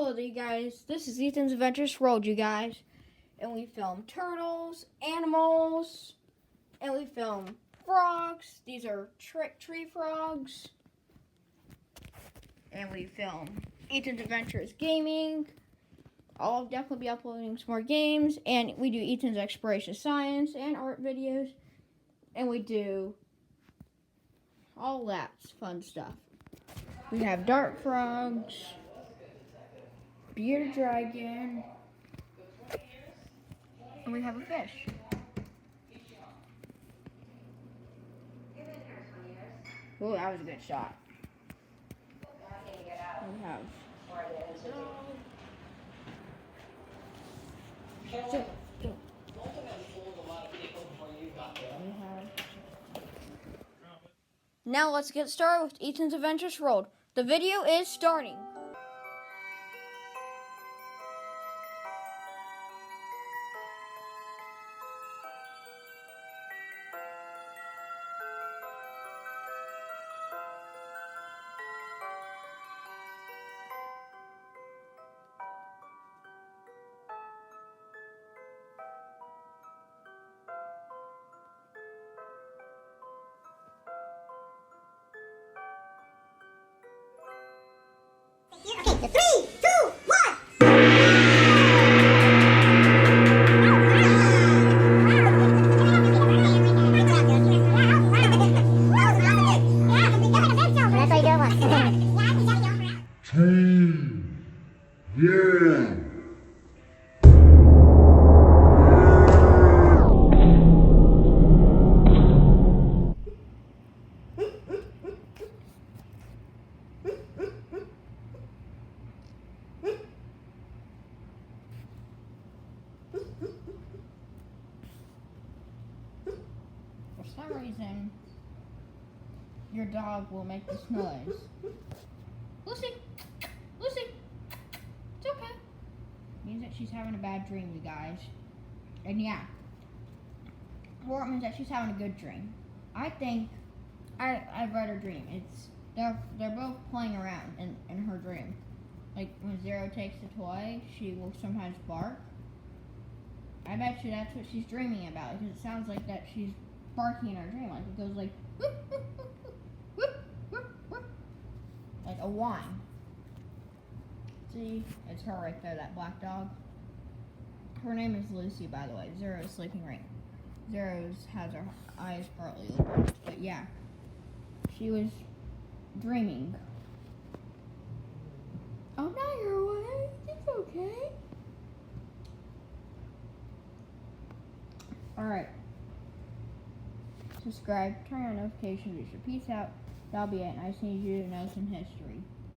Hello there, you guys. This is Ethan's Adventurous World, you guys. And we film turtles, animals, and we film frogs. These are tree frogs. And we film Ethan's Adventurous Gaming. I'll definitely be uploading some more games. And we do Ethan's Exploration Science and art videos. And we do all that fun stuff. We have dart frogs, bearded dragon, and we have a fish. Oh, that was a good shot. We have Now let's get started with Ethan's Adventurous World. The video is starting. Okay, 3, 2, 1. For some reason, your dog will make this noise. Lucy! Lucy! It's okay. Means that she's having a bad dream, you guys. And yeah. Or it means that she's having a good dream. I think I've read her dream. They're both playing around in her dream. Like when Zero takes a toy, she will sometimes bark. I bet you that's what she's dreaming about, because it sounds like that she's barking in her dream. Like it goes like whoop, whoop, whoop, whoop, whoop, whoop, like a whine. See, it's her right there, that black dog. Her name is Lucy, by the way. Zero's sleeping right. Zero's has her eyes partly open, but yeah, she was dreaming. Oh, now you're awake. It's okay. Alright. Subscribe, turn on notifications. Peace out. That'll be it. I just need you to know some history.